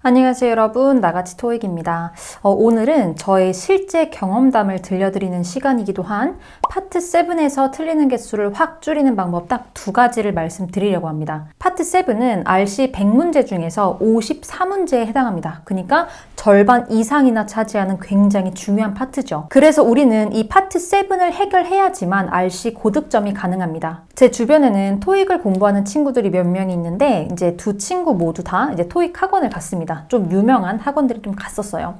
안녕하세요 여러분, 나같이 토익입니다. 오늘은 저의 실제 경험담을 들려드리는 시간이기도 한 파트 7에서 틀리는 개수를 확 줄이는 방법 딱 두 가지를 말씀드리려고 합니다. 파트 7은 RC 100문제 중에서 54문제에 해당합니다. 그러니까 절반 이상이나 차지하는 굉장히 중요한 파트죠. 그래서 우리는 이 파트 7을 해결해야지만 RC 고득점이 가능합니다. 제 주변에는 토익을 공부하는 친구들이 몇 명이 있는데 이제 두 친구 모두 다 이제 토익 학원을 갔습니다. 좀 유명한 학원들을 좀 갔었어요.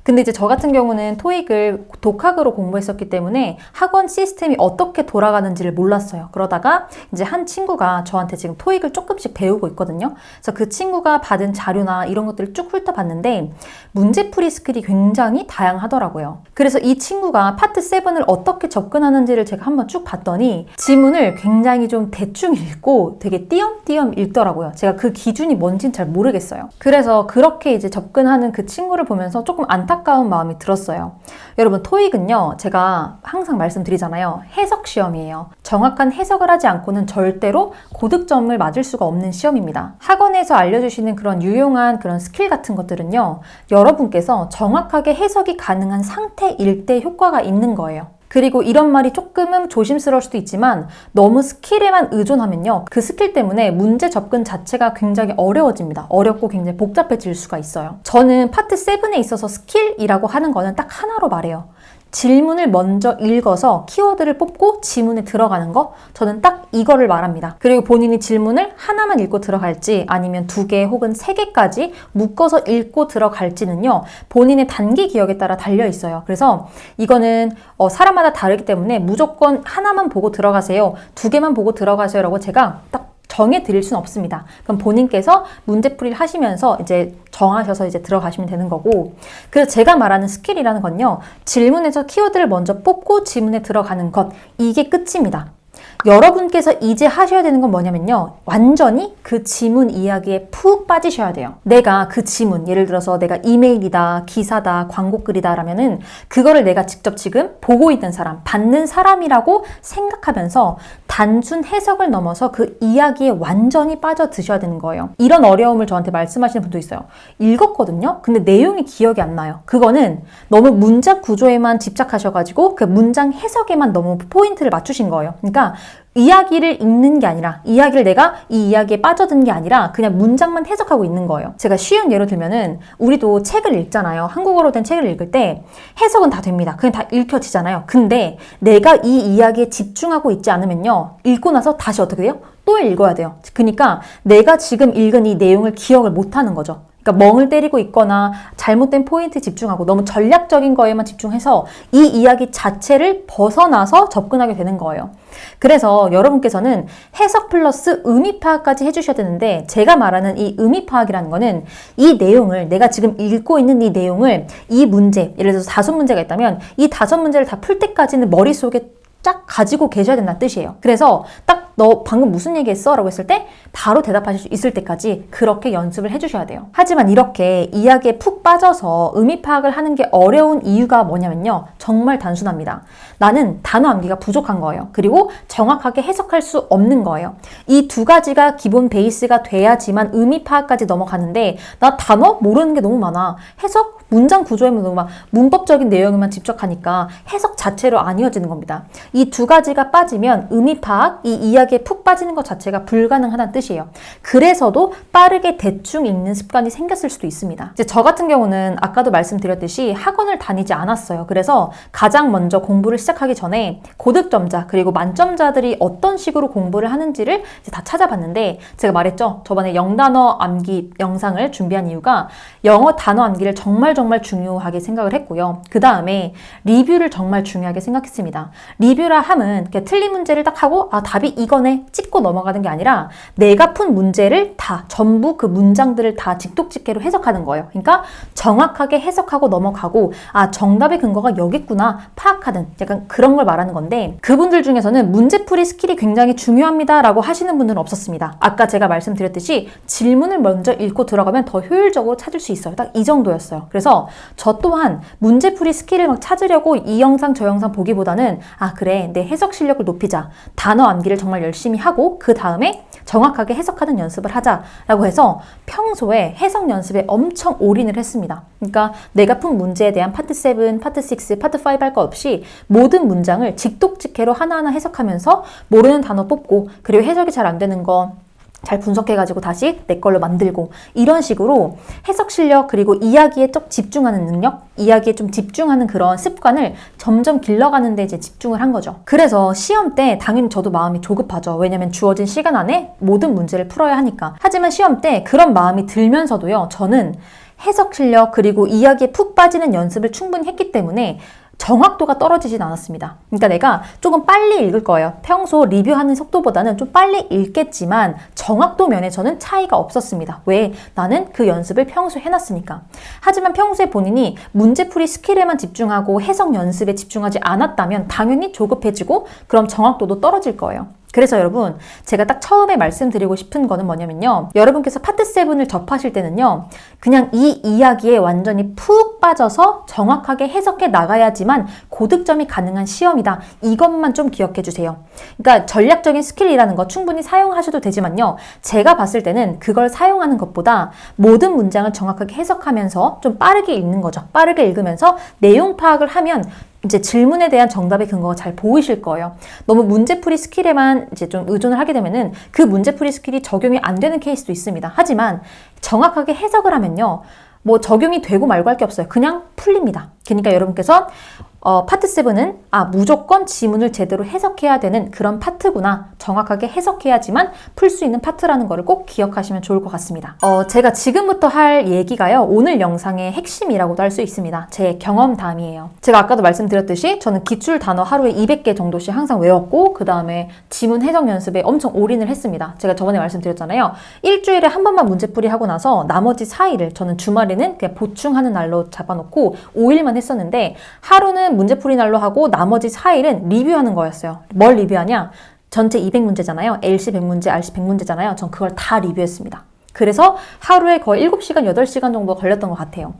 근데 이제 저 같은 경우는 토익을 독학으로 공부했었기 때문에 학원 시스템이 어떻게 돌아가는지를 몰랐어요. 그러다가 이제 한 친구가 저한테 지금 토익을 조금씩 배우고 있거든요. 그래서 그 친구가 받은 자료나 이런 것들을 쭉 훑어봤는데 문제풀이 스킬이 굉장히 다양하더라고요. 그래서 이 친구가 파트 7을 어떻게 접근하는지를 제가 한번 쭉 봤더니 지문을 굉장히 좀 대충 읽고 되게 띄엄띄엄 읽더라고요. 제가 그 기준이 뭔지는 잘 모르겠어요. 그래서 그렇게 이제 접근하는 그 친구를 보면서 조금 안타까운 마음이 들었어요. 여러분, 토익은요, 제가 항상 말씀드리잖아요. 해석 시험이에요. 정확한 해석을 하지 않고는 절대로 고득점을 맞을 수가 없는 시험입니다. 학원에서 알려주시는 그런 유용한 그런 스킬 같은 것들은요, 여러분께서 정확하게 해석이 가능한 상태일 때 효과가 있는 거예요. 그리고 이런 말이 조금은 조심스러울 수도 있지만 너무 스킬에만 의존하면요, 그 스킬 때문에 문제 접근 자체가 굉장히 어려워집니다. 어렵고 굉장히 복잡해질 수가 있어요. 저는 파트 7에 있어서 스킬이라고 하는 거는 딱 하나로 말해요. 질문을 먼저 읽어서 키워드를 뽑고 지문에 들어가는 거, 저는 딱 이거를 말합니다. 그리고 본인이 질문을 하나만 읽고 들어갈지 아니면 2개 혹은 3개까지 묶어서 읽고 들어갈지는요, 본인의 단기 기억에 따라 달려 있어요. 그래서 이거는 사람마다 다르기 때문에 무조건 하나만 보고 들어가세요, 2개만 보고 들어가세요 라고 제가 딱 정해 드릴 수는 없습니다. 그럼 본인께서 문제풀이를 하시면서 이제 정하셔서 이제 들어가시면 되는 거고, 그래서 제가 말하는 스킬이라는 건요, 질문에서 키워드를 먼저 뽑고 지문에 들어가는 것, 이게 끝입니다. 여러분께서 이제 하셔야 되는 건 뭐냐면요, 완전히 그 지문 이야기에 푹 빠지셔야 돼요. 내가 그 지문, 예를 들어서 내가 이메일이다, 기사다, 광고글이다 라면은 그거를 내가 직접 지금 보고 있는 사람, 받는 사람이라고 생각하면서 단순 해석을 넘어서 그 이야기에 완전히 빠져드셔야 되는 거예요. 이런 어려움을 저한테 말씀하시는 분도 있어요. 읽었거든요? 근데 내용이 기억이 안 나요. 그거는 너무 문장 구조에만 집착하셔가지고 그 문장 해석에만 너무 포인트를 맞추신 거예요. 그러니까 이야기를 읽는 게 아니라, 이야기를 내가 이 이야기에 빠져든 게 아니라 그냥 문장만 해석하고 있는 거예요. 제가 쉬운 예로 들면은 우리도 책을 읽잖아요. 한국어로 된 책을 읽을 때 해석은 다 됩니다. 그냥 다 읽혀지잖아요. 근데 내가 이 이야기에 집중하고 있지 않으면요, 읽고 나서 다시 어떻게 돼요? 또 읽어야 돼요. 그러니까 내가 지금 읽은 이 내용을 기억을 못 하는 거죠. 그러니까 멍을 때리고 있거나 잘못된 포인트에 집중하고 너무 전략적인 거에만 집중해서 이 이야기 자체를 벗어나서 접근하게 되는 거예요. 그래서 여러분께서는 해석 플러스 의미 파악까지 해주셔야 되는데, 제가 말하는 이 의미 파악이라는 거는 이 내용을, 내가 지금 읽고 있는 이 내용을, 이 문제, 예를 들어서 5문제가 있다면 이 5문제를 다 풀 때까지는 머릿속에 쫙 가지고 계셔야 된다는 뜻이에요. 그래서 딱 너 방금 무슨 얘기했어? 라고 했을 때 바로 대답하실 수 있을 때까지 그렇게 연습을 해주셔야 돼요. 하지만 이렇게 이야기에 푹 빠져서 의미 파악을 하는 게 어려운 이유가 뭐냐면요, 정말 단순합니다. 나는 단어 암기가 부족한 거예요. 그리고 정확하게 해석할 수 없는 거예요. 이 두 가지가 기본 베이스가 돼야지만 의미 파악까지 넘어가는데, 나 단어 모르는 게 너무 많아. 해석? 문장 구조에만 너무 막 문법적인 내용에만 집착하니까 해석 자체로 안 이어지는 겁니다. 이 두 가지가 빠지면 의미 파악, 이 이야기에 푹 빠지는 것 자체가 불가능하다는 뜻이에요. 그래서도 빠르게 대충 읽는 습관이 생겼을 수도 있습니다. 이제 저 같은 경우는 아까도 말씀드렸듯이 학원을 다니지 않았어요. 그래서 가장 먼저 공부를 시작하기 전에 고득점자 그리고 만점자들이 어떤 식으로 공부를 하는지를 이제 다 찾아봤는데, 제가 말했죠, 저번에 영단어 암기 영상을 준비한 이유가 영어 단어 암기를 정말 중요하게 생각을 했고요. 그 다음에 리뷰를 정말 중요하게 생각했습니다. 리뷰라 함은 틀린 문제를 딱 하고 답이 이거네 찍고 넘어가는 게 아니라 내가 푼 문제를 다 전부 그 문장들을 다 직독직계로 해석하는 거예요. 그러니까 정확하게 해석하고 넘어가고 정답의 근거가 여기 있구나 파악하는, 약간 그런 걸 말하는 건데, 그분들 중에서는 문제풀이 스킬이 굉장히 중요합니다 라고 하시는 분들은 없었습니다. 아까 제가 말씀드렸듯이 질문을 먼저 읽고 들어가면 더 효율적으로 찾을 수 있어요. 딱 이 정도였어요. 그래서 저 또한 문제풀이 스킬을 막 찾으려고 이 영상 저 영상 보기보다는 그래, 내 해석 실력을 높이자, 단어 암기를 정말 열심히 하고 그 다음에 정확하게 해석하는 연습을 하자라고 해서 평소에 해석 연습에 엄청 올인을 했습니다. 그러니까 내가 푼 문제에 대한 파트 7, 파트 6, 파트 5 할 거 없이 모든 문장을 직독직해로 하나하나 해석하면서 모르는 단어 뽑고 그리고 해석이 잘 안 되는 거 잘 분석해가지고 다시 내 걸로 만들고 이런 식으로 해석 실력 그리고 이야기에 좀 집중하는 능력, 이야기에 좀 집중하는 그런 습관을 점점 길러가는 데 이제 집중을 한 거죠. 그래서 시험 때 당연히 저도 마음이 조급하죠. 왜냐면 주어진 시간 안에 모든 문제를 풀어야 하니까. 하지만 시험 때 그런 마음이 들면서도요. 저는 해석 실력 그리고 이야기에 푹 빠지는 연습을 충분히 했기 때문에 정확도가 떨어지진 않았습니다. 그러니까 내가 조금 빨리 읽을 거예요. 평소 리뷰하는 속도보다는 좀 빨리 읽겠지만 정확도 면에서는 차이가 없었습니다. 왜? 나는 그 연습을 평소에 해놨으니까. 하지만 평소에 본인이 문제풀이 스킬에만 집중하고 해석 연습에 집중하지 않았다면 당연히 조급해지고 그럼 정확도도 떨어질 거예요. 그래서 여러분 제가 딱 처음에 말씀드리고 싶은 거는 뭐냐면요. 여러분께서 파트 7을 접하실 때는요. 그냥 이 이야기에 완전히 푹 빠져서 정확하게 해석해 나가야지만 고득점이 가능한 시험이다. 이것만 좀 기억해 주세요. 그러니까 전략적인 스킬이라는 거 충분히 사용하셔도 되지만요. 제가 봤을 때는 그걸 사용하는 것보다 모든 문장을 정확하게 해석하면서 좀 빠르게 읽는 거죠. 빠르게 읽으면서 내용 파악을 하면 이제 질문에 대한 정답의 근거가 잘 보이실 거예요. 너무 문제풀이 스킬에만 이제 좀 의존을 하게 되면은 그 문제풀이 스킬이 적용이 안 되는 케이스도 있습니다. 하지만 정확하게 해석을 하면요. 뭐 적용이 되고 말고 할 게 없어요. 그냥 풀립니다. 그러니까 여러분께서 파트 7은 무조건 지문을 제대로 해석해야 되는 그런 파트구나. 정확하게 해석해야지만 풀 수 있는 파트라는 거를 꼭 기억하시면 좋을 것 같습니다. 제가 지금부터 할 얘기가요. 오늘 영상의 핵심이라고도 할 수 있습니다. 제 경험담이에요. 제가 아까도 말씀드렸듯이 저는 기출 단어 하루에 200개 정도씩 항상 외웠고 그 다음에 지문 해석 연습에 엄청 올인을 했습니다. 제가 저번에 말씀드렸잖아요. 일주일에 한 번만 문제풀이 하고 나서 나머지 4일을 저는 주말에는 그냥 보충하는 날로 잡아놓고 5일만 했었는데 하루는 문제풀이 날로 하고 나머지 4일은 리뷰하는 거였어요. 뭘 리뷰하냐? 전체 200문제잖아요. LC 100문제, RC 100문제잖아요. 전 그걸 다 리뷰했습니다. 그래서 하루에 거의 7시간, 8시간 정도 걸렸던 것 같아요.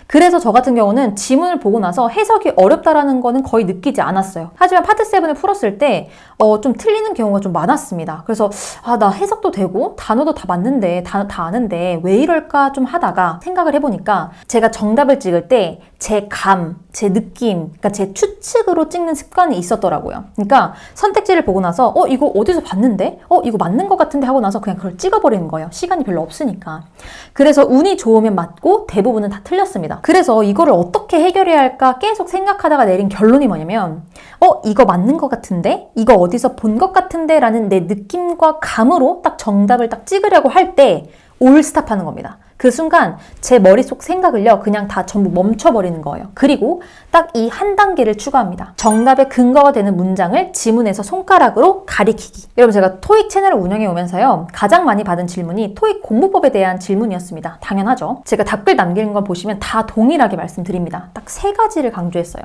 그래서 저 같은 경우는 지문을 보고 나서 해석이 어렵다라는 거는 거의 느끼지 않았어요. 하지만 파트 7을 풀었을 때 좀 틀리는 경우가 좀 많았습니다. 그래서 나 해석도 되고 단어도 다 맞는데 다 아는데 왜 이럴까 좀 하다가 생각을 해보니까 제가 정답을 찍을 때 제 감, 제 느낌, 그러니까 제 추측으로 찍는 습관이 있었더라고요. 그러니까 선택지를 보고 나서 이거 어디서 봤는데? 이거 맞는 것 같은데 하고 나서 그냥 그걸 찍어버리는 거예요. 시간이 별로 없으니까. 그래서 운이 좋으면 맞고 대부분은 다 틀렸습니다. 그래서 이거를 어떻게 해결해야 할까 계속 생각하다가 내린 결론이 뭐냐면 이거 맞는 것 같은데? 이거 어디서 본 것 같은데? 라는 내 느낌과 감으로 딱 정답을 딱 찍으려고 할 때 올스탑 하는 겁니다. 그 순간 제 머릿속 생각을요 그냥 다 전부 멈춰버리는 거예요. 그리고 딱 이 한 단계를 추가합니다. 정답의 근거가 되는 문장을 지문에서 손가락으로 가리키기. 여러분 제가 토익 채널을 운영해 오면서요 가장 많이 받은 질문이 토익 공부법에 대한 질문이었습니다. 당연하죠. 제가 답글 남기는 거 보시면 다 동일하게 말씀드립니다. 딱 3가지를 강조했어요.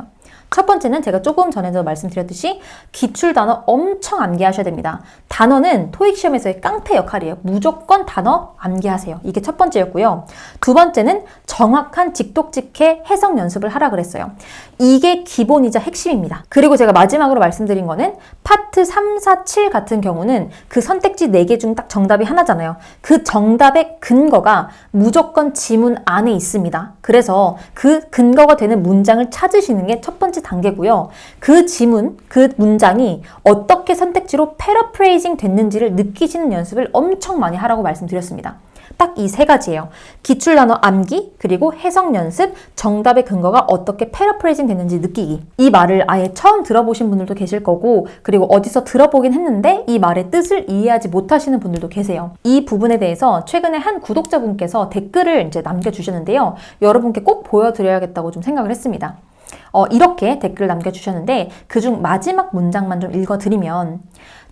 첫 번째는 제가 조금 전에도 말씀드렸듯이 기출 단어 엄청 암기하셔야 됩니다. 단어는 토익 시험에서의 깡패 역할이에요. 무조건 단어 암기하세요. 이게 첫 번째였고요. 두 번째는 정확한 직독직해 해석 연습을 하라 그랬어요. 이게 기본이자 핵심입니다. 그리고 제가 마지막으로 말씀드린 거는 파트 3, 4, 7 같은 경우는 그 선택지 4개 중 딱 정답이 하나잖아요. 그 정답의 근거가 무조건 지문 안에 있습니다. 그래서 그 근거가 되는 문장을 찾으시는 게 첫 번째 단계고요. 그 지문, 그 문장이 어떻게 선택지로 패러프레이징 됐는지를 느끼시는 연습을 엄청 많이 하라고 말씀드렸습니다. 딱 이 3가지예요. 기출 단어 암기, 그리고 해석 연습, 정답의 근거가 어떻게 패러프레이징 됐는지 느끼기. 이 말을 아예 처음 들어보신 분들도 계실 거고, 그리고 어디서 들어보긴 했는데 이 말의 뜻을 이해하지 못하시는 분들도 계세요. 이 부분에 대해서 최근에 한 구독자분께서 댓글을 이제 남겨주셨는데요. 여러분께 꼭 보여드려야겠다고 좀 생각을 했습니다. 이렇게 댓글을 남겨주셨는데 그중 마지막 문장만 좀 읽어드리면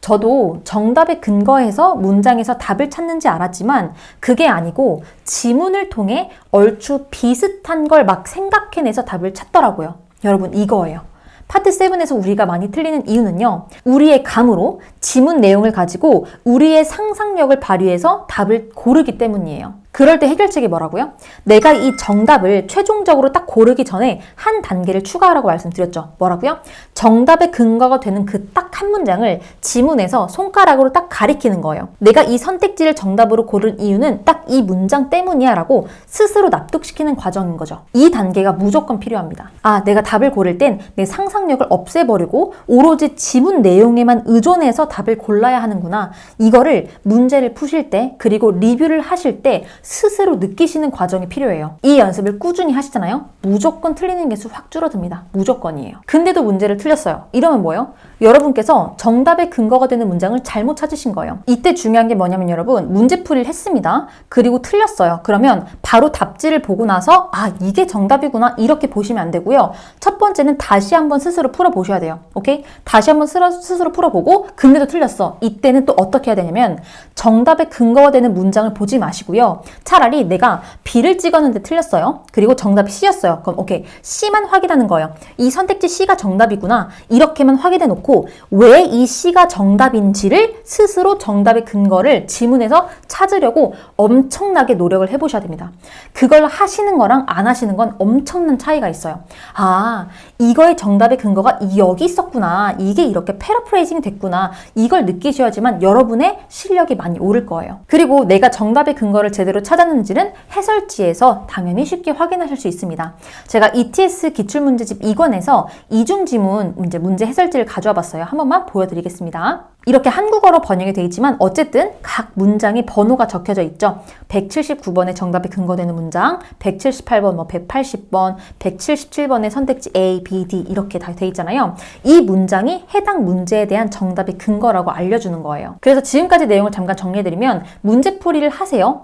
저도 정답에 근거해서 문장에서 답을 찾는지 알았지만 그게 아니고 지문을 통해 얼추 비슷한 걸 막 생각해내서 답을 찾더라고요. 여러분 이거예요. 파트 7에서 우리가 많이 틀리는 이유는요. 우리의 감으로 지문 내용을 가지고 우리의 상상력을 발휘해서 답을 고르기 때문이에요. 그럴 때 해결책이 뭐라고요? 내가 이 정답을 최종적으로 딱 고르기 전에 한 단계를 추가하라고 말씀드렸죠. 뭐라고요? 정답의 근거가 되는 그 딱 한 문장을 지문에서 손가락으로 딱 가리키는 거예요. 내가 이 선택지를 정답으로 고른 이유는 딱 이 문장 때문이야 라고 스스로 납득시키는 과정인 거죠. 이 단계가 무조건 필요합니다. 아, 내가 답을 고를 땐 내 상상력을 없애버리고 오로지 지문 내용에만 의존해서 답을 골라야 하는구나. 이거를 문제를 푸실 때 그리고 리뷰를 하실 때 스스로 느끼시는 과정이 필요해요. 이 연습을 꾸준히 하시잖아요. 무조건 틀리는 개수 확 줄어듭니다. 무조건이에요. 근데도 문제를 틀렸어요. 이러면 뭐예요? 여러분께서 정답의 근거가 되는 문장을 잘못 찾으신 거예요. 이때 중요한 게 뭐냐면 여러분, 문제풀이를 했습니다. 그리고 틀렸어요. 그러면 바로 답지를 보고 나서 아, 이게 정답이구나 이렇게 보시면 안 되고요. 첫 번째는 다시 한번 스스로 풀어보셔야 돼요. 오케이? 다시 한번 스스로 풀어보고 근데도 틀렸어. 이때는 또 어떻게 해야 되냐면 정답의 근거가 되는 문장을 보지 마시고요. 차라리 내가 B를 찍었는데 틀렸어요. 그리고 정답이 C였어요. 그럼 오케이, C만 확인하는 거예요. 이 선택지 C가 정답이구나. 이렇게만 확인해 놓고 왜 이 C가 정답인지를 스스로 정답의 근거를 지문에서 찾으려고 엄청나게 노력을 해보셔야 됩니다. 그걸 하시는 거랑 안 하시는 건 엄청난 차이가 있어요. 아, 이거의 정답의 근거가 여기 있었구나. 이게 이렇게 패러프레이징이 됐구나. 이걸 느끼셔야지만 여러분의 실력이 많이 오를 거예요. 그리고 내가 정답의 근거를 제대로 찾았는지는 해설지에서 당연히 쉽게 확인하실 수 있습니다. 제가 ETS 기출문제집 2권에서 이중지문 문제 해설지를 가져와 봤어요. 한 번만 보여드리겠습니다. 이렇게 한국어로 번역이 되어 있지만 어쨌든 각 문장에 번호가 적혀져 있죠. 179번의 정답에 근거되는 문장, 178번, 180번, 177번의 선택지 A, B, D 이렇게 다 되어 있잖아요. 이 문장이 해당 문제에 대한 정답의 근거라고 알려주는 거예요. 그래서 지금까지 내용을 잠깐 정리해드리면 문제풀이를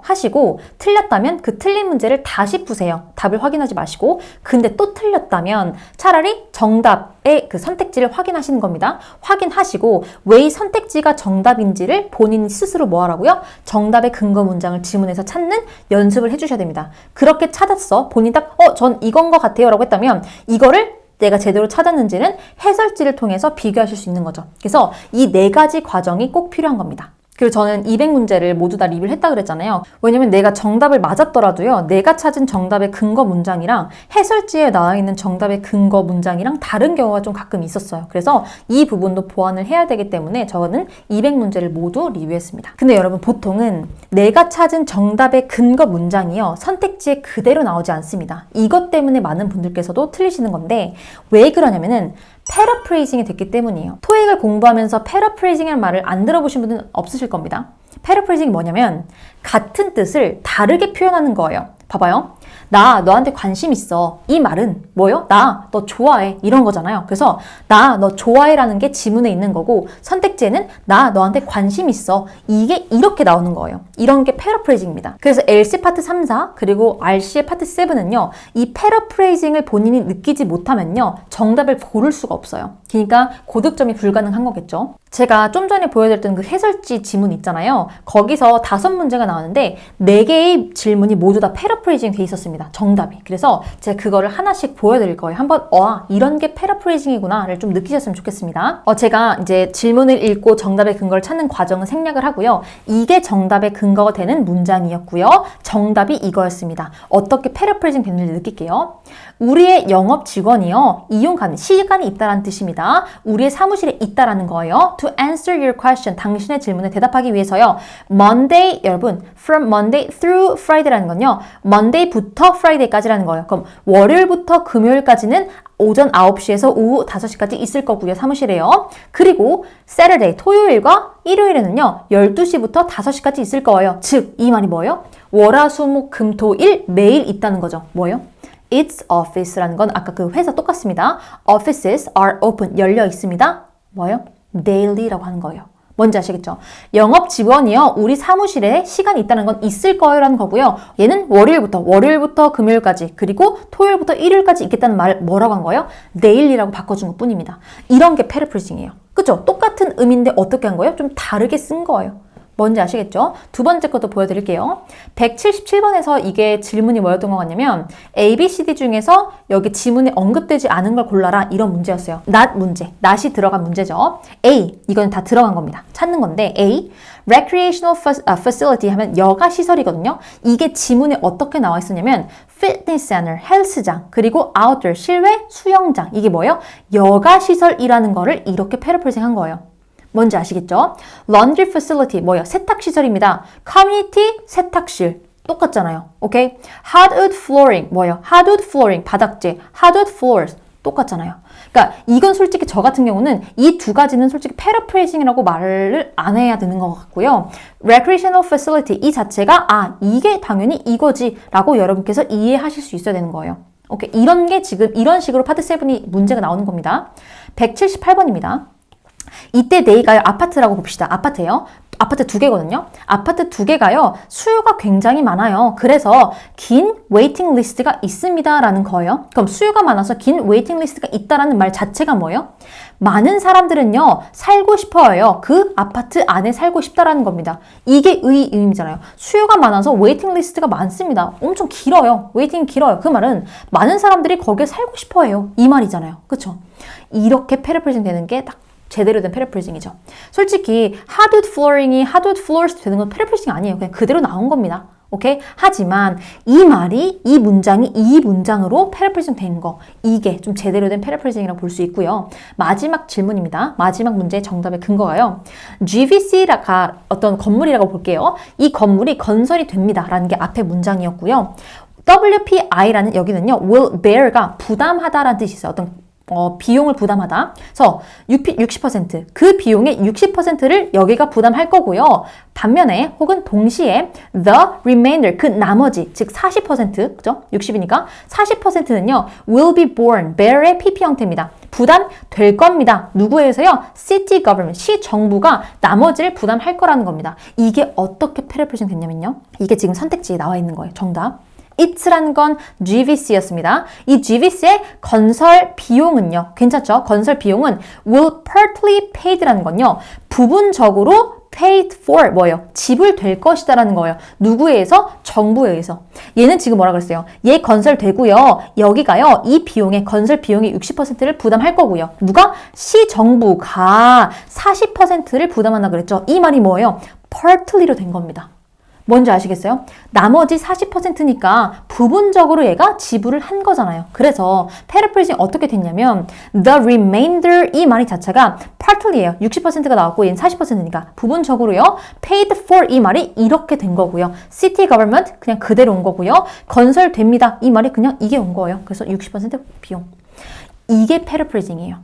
하시고 틀렸다면 그 틀린 문제를 다시 푸세요. 답을 확인하지 마시고. 근데 또 틀렸다면 차라리 정답의 그 선택지를 확인하시는 겁니다. 확인하시고 왜 이 선택지가 정답인지를 본인 스스로 뭐 하라고요? 정답의 근거 문장을 지문에서 찾는 연습을 해주셔야 됩니다. 그렇게 찾았어. 본인 딱 전 이건 것 같아요 라고 했다면 이거를 내가 제대로 찾았는지는 해설지를 통해서 비교하실 수 있는 거죠. 그래서 이 4가지 과정이 꼭 필요한 겁니다. 그리고 저는 200문제를 모두 다 리뷰를 했다 그랬잖아요. 왜냐면 내가 정답을 맞았더라도요. 내가 찾은 정답의 근거 문장이랑 해설지에 나와 있는 정답의 근거 문장이랑 다른 경우가 좀 가끔 있었어요. 그래서 이 부분도 보완을 해야 되기 때문에 저는 200문제를 모두 리뷰했습니다. 근데 여러분 보통은 내가 찾은 정답의 근거 문장이요. 선택지에 그대로 나오지 않습니다. 이것 때문에 많은 분들께서도 틀리시는 건데 왜 그러냐면은 패러프레이징이 됐기 때문이에요. 토익을 공부하면서 패러프레이징이라는 말을 안 들어보신 분은 없으실 겁니다. 패러프레이징이 뭐냐면 같은 뜻을 다르게 표현하는 거예요. 봐봐요. 나 너한테 관심 있어. 이 말은 뭐예요? 나 너 좋아해. 이런 거잖아요. 그래서 나 너 좋아해라는 게 지문에 있는 거고 선택지에는 나 너한테 관심 있어. 이게 이렇게 나오는 거예요. 이런 게 패러프레이징입니다. 그래서 LC 파트 3, 4 그리고 RC의 파트 7은요. 이 패러프레이징을 본인이 느끼지 못하면요. 정답을 고를 수가 없어요. 그러니까 고득점이 불가능한 거겠죠. 제가 좀 전에 보여드렸던 그 해설지 지문 있잖아요. 거기서 5문제가 나왔는데 4개의 질문이 모두 다 패러프레이징 돼 있었습니다. 정답이. 그래서 제가 그거를 하나씩 보여드릴 거예요. 한번 이런 게 패러프레이징이구나를 좀 느끼셨으면 좋겠습니다. 제가 이제 질문을 읽고 정답의 근거를 찾는 과정은 생략을 하고요. 이게 정답의 근거가 되는 문장이었고요. 정답이 이거였습니다. 어떻게 패러프레이징 됐는지 느낄게요. 우리의 영업 직원이요. 이용 가능, 시간이 있다라는 뜻입니다. 우리의 사무실에 있다라는 거예요. To answer your question, 당신의 질문에 대답하기 위해서요. Monday, 여러분, from Monday through Friday라는 건요. Monday부터 Friday까지라는 거예요. 그럼 월요일부터 금요일까지는 오전 9시에서 오후 5시까지 있을 거고요. 사무실에요. 그리고 Saturday, 토요일과 일요일에는요. 12시부터 5시까지 있을 거예요. 즉, 이 말이 뭐예요? 월화수목금토일 매일 있다는 거죠. 뭐예요? Its office라는 건 아까 그 회사 똑같습니다. Offices are open, 열려 있습니다. 뭐예요? Daily라고 하는 거예요. 뭔지 아시겠죠? 영업 직원이요. 우리 사무실에 시간이 있다는 건 있을 거예요 라는 거고요. 얘는 월요일부터 금요일까지 그리고 토요일부터 일요일까지 있겠다는 말을 뭐라고 한 거예요? daily라고 바꿔준 것 뿐입니다. 이런 게 패러프레이징이에요. 그죠? 똑같은 의미인데 어떻게 한 거예요? 좀 다르게 쓴 거예요. 뭔지 아시겠죠? 두 번째 것도 보여드릴게요. 177번에서 이게 질문이 뭐였던 것 같냐면 A, B, C, D 중에서 여기 지문에 언급되지 않은 걸 골라라 이런 문제였어요. not 문제, not이 들어간 문제죠. A, 이건 다 들어간 겁니다. 찾는 건데 A, recreational facility 하면 여가 시설이거든요. 이게 지문에 어떻게 나와 있었냐면 fitness center, 헬스장, 그리고 outdoor, 실외 수영장. 이게 뭐예요? 여가 시설이라는 거를 이렇게 패러프레이징 한 거예요. 뭔지 아시겠죠? laundry facility, 뭐예요? 세탁시설입니다. community, 세탁실. 똑같잖아요. 오케이? hardwood flooring, 뭐예요? hardwood flooring, 바닥재. hardwood floors. 똑같잖아요. 그러니까 이건 솔직히 저 같은 경우는 이 두 가지는 솔직히 패러프레이징이라고 말을 안 해야 되는 것 같고요. recreational facility 이 자체가 이게 당연히 이거지 라고 여러분께서 이해하실 수 있어야 되는 거예요. 오케이? 이런 게 지금 이런 식으로 파트 7이 문제가 나오는 겁니다. 178번입니다. 이때 네이가요. 아파트라고 봅시다. 아파트예요. 아파트 두 개거든요. 아파트 두 개가요. 수요가 굉장히 많아요. 그래서 긴 웨이팅 리스트가 있습니다. 라는 거예요. 그럼 수요가 많아서 긴 웨이팅 리스트가 있다라는 말 자체가 뭐예요? 많은 사람들은요. 살고 싶어요. 그 아파트 안에 살고 싶다라는 겁니다. 이게 의미잖아요. 수요가 많아서 웨이팅 리스트가 많습니다. 엄청 길어요. 웨이팅이 길어요. 그 말은 많은 사람들이 거기에 살고 싶어해요. 이 말이잖아요. 그쵸? 이렇게 패러프레이징 되는 게 딱 제대로 된 패러프레이징이죠. 솔직히 hardwood flooring이 hardwood floors 되는 건 패러프레이징 아니에요. 그냥 그대로 나온 겁니다. 오케이? 하지만 이 말이 이 문장이 이 문장으로 패러프레이징 된 거 이게 좀 제대로 된 패러프레이징이라고 볼 수 있고요. 마지막 질문입니다. 마지막 문제의 정답의 근거가요. GVC가 어떤 건물이라고 볼게요. 이 건물이 건설이 됩니다. 라는 게 앞에 문장이었고요. WPI라는 여기는요. will bear가 부담하다라는 뜻이 있어요. 어떤 비용을 부담하다. 그래서 60%, 그 비용의 60%를 여기가 부담할 거고요. 반면에 혹은 동시에 the remainder, 그 나머지, 즉 40%, 그죠? 60이니까 40%는요. will be borne, bear의 PP 형태입니다. 부담될 겁니다. 누구에서요? city government, 시 정부가 나머지를 부담할 거라는 겁니다. 이게 어떻게 패러프레이징 됐냐면요. 이게 지금 선택지에 나와 있는 거예요. 정답. it라는 건 GVC였습니다. 이 GVC의 건설 비용은요. 괜찮죠? 건설 비용은 will partly paid라는 건요. 부분적으로 paid for 뭐예요? 지불될 것이다 라는 거예요. 누구에 의해서? 정부에 의해서. 얘는 지금 뭐라 그랬어요? 얘 건설되고요. 여기가요. 이 비용의 건설 비용의 60%를 부담할 거고요. 누가? 시정부가 40%를 부담한다 그랬죠. 이 말이 뭐예요? partly로 된 겁니다. 뭔지 아시겠어요? 나머지 40%니까 부분적으로 얘가 지불을 한 거잖아요. 그래서 패러프레이징 어떻게 됐냐면 the remainder 이 말이 자체가 partly예요. 60%가 나왔고 얘는 40%니까 부분적으로요. paid for 이 말이 이렇게 된 거고요. city government 그냥 그대로 온 거고요. 건설됩니다. 이 말이 그냥 이게 온 거예요. 그래서 60% 비용. 이게 패러프레이징이에요.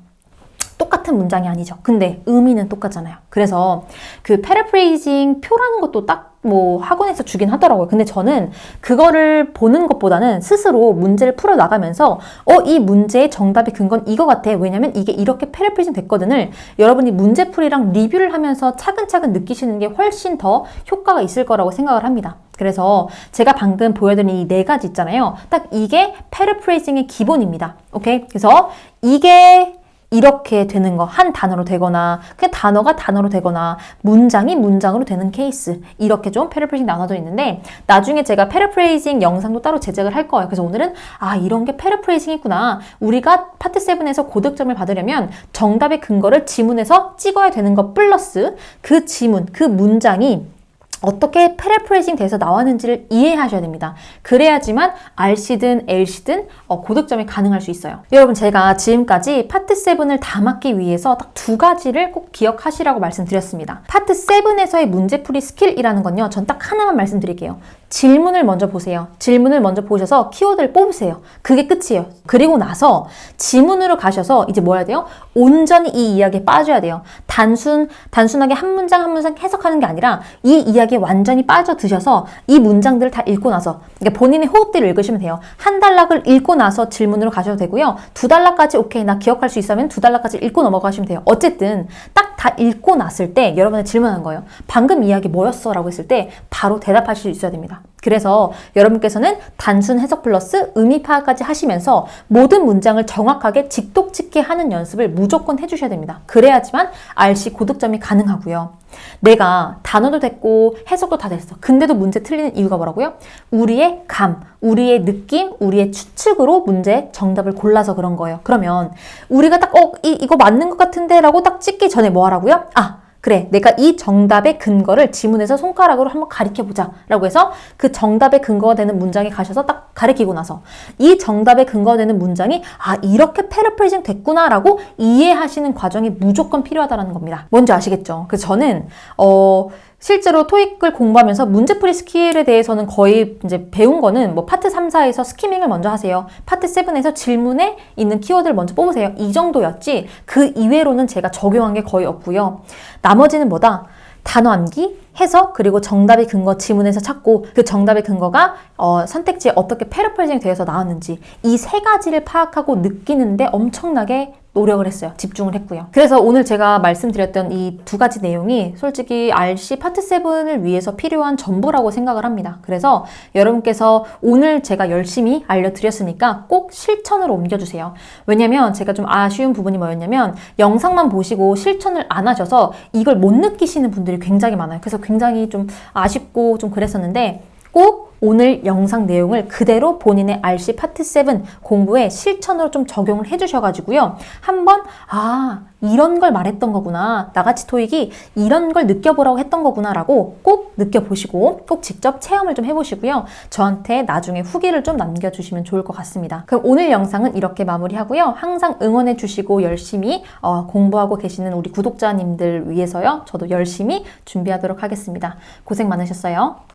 똑같은 문장이 아니죠. 근데 의미는 똑같잖아요. 그래서 그 패러프레이징 표라는 것도 딱 학원에서 주긴 하더라고요. 근데 저는 그거를 보는 것보다는 스스로 문제를 풀어 나가면서 이 문제의 정답의 근거는 이거 같아. 왜냐면 이게 이렇게 패러프레이징 됐거든을 여러분이 문제풀이랑 리뷰를 하면서 차근차근 느끼시는 게 훨씬 더 효과가 있을 거라고 생각을 합니다. 그래서 제가 방금 보여드린 이 네 가지 있잖아요. 딱 이게 패러프레이징의 기본입니다. 오케이? 그래서 이게 이렇게 되는 거, 한 단어로 되거나 그냥 단어가 단어로 되거나 문장이 문장으로 되는 케이스 이렇게 좀 패러프레이징 나눠져 있는데 나중에 제가 패러프레이징 영상도 따로 제작을 할 거예요. 그래서 오늘은 이런 게 패러프레이징이구나. 우리가 파트 7에서 고득점을 받으려면 정답의 근거를 지문에서 찍어야 되는 것 플러스 그 지문, 그 문장이 어떻게 패러프레이징 돼서 나왔는지를 이해하셔야 됩니다. 그래야지만 R시든 L시든 고득점이 가능할 수 있어요. 여러분 제가 지금까지 파트 7을 다 맞기 위해서 딱 두 가지를 꼭 기억하시라고 말씀드렸습니다. 파트 7에서의 문제풀이 스킬이라는 건요. 전 딱 하나만 말씀드릴게요. 질문을 먼저 보세요. 질문을 먼저 보셔서 키워드를 뽑으세요. 그게 끝이에요. 그리고 나서 지문으로 가셔서 이제 뭐 해야 돼요? 온전히 이 이야기에 빠져야 돼요. 단순하게 한 문장 한 문장 해석하는 게 아니라 이 이야기에 완전히 빠져드셔서 이 문장들을 다 읽고 나서 그러니까 본인의 호흡대로 읽으시면 돼요. 한 단락을 읽고 나서 질문으로 가셔도 되고요. 두 단락까지 오케이 나 기억할 수 있으면 두 단락까지 읽고 넘어가시면 돼요. 어쨌든 딱 다 읽고 났을 때 여러분이 질문한 거예요. 방금 이야기 뭐였어? 라고 했을 때 바로 대답하실 수 있어야 됩니다. 겁니다. 그래서 여러분께서는 단순 해석 플러스 의미 파악까지 하시면서 모든 문장을 정확하게 직독직해 하는 연습을 무조건 해주셔야 됩니다. 그래야지만 RC 고득점이 가능하고요. 내가 단어도 됐고 해석도 다 됐어. 근데도 문제 틀리는 이유가 뭐라고요? 우리의 감, 우리의 느낌, 우리의 추측으로 문제 정답을 골라서 그런 거예요. 그러면 우리가 딱 이거 맞는 것 같은데 라고 딱 찍기 전에 뭐 하라고요? 그래, 내가 이 정답의 근거를 지문에서 손가락으로 한번 가리켜보자 라고 해서 그 정답의 근거가 되는 문장에 가셔서 딱 가리키고 나서 이 정답의 근거가 되는 문장이 이렇게 패러프레이징 됐구나 라고 이해하시는 과정이 무조건 필요하다는 겁니다. 뭔지 아시겠죠? 그래서 저는 실제로 토익을 공부하면서 문제풀이 스킬에 대해서는 거의 이제 배운 거는 뭐 파트 3, 4에서 스키밍을 먼저 하세요. 파트 7에서 질문에 있는 키워드를 먼저 뽑으세요. 이 정도였지 그 이외로는 제가 적용한 게 거의 없고요. 나머지는 뭐다? 단어 암기, 해석, 그리고 정답의 근거 지문에서 찾고 그 정답의 근거가 선택지에 어떻게 패러프레이징 되어서 나왔는지 이 세 가지를 파악하고 느끼는데 엄청나게 노력을 했어요. 집중을 했고요. 그래서 오늘 제가 말씀드렸던 이 두 가지 내용이 솔직히 RC 파트 7을 위해서 필요한 전부라고 생각을 합니다. 그래서 여러분께서 오늘 제가 열심히 알려드렸으니까 꼭 실천으로 옮겨주세요. 왜냐면 제가 좀 아쉬운 부분이 뭐였냐면 영상만 보시고 실천을 안 하셔서 이걸 못 느끼시는 분들이 굉장히 많아요. 그래서 굉장히 좀 아쉽고 좀 그랬었는데 꼭 오늘 영상 내용을 그대로 본인의 RC 파트 7 공부에 실천으로 좀 적용을 해주셔가지고요. 한번 이런 걸 말했던 거구나. 나같이 토익이 이런 걸 느껴보라고 했던 거구나 라고 꼭 느껴보시고 꼭 직접 체험을 좀 해보시고요. 저한테 나중에 후기를 좀 남겨주시면 좋을 것 같습니다. 그럼 오늘 영상은 이렇게 마무리하고요. 항상 응원해 주시고 열심히 공부하고 계시는 우리 구독자님들 위해서요. 저도 열심히 준비하도록 하겠습니다. 고생 많으셨어요.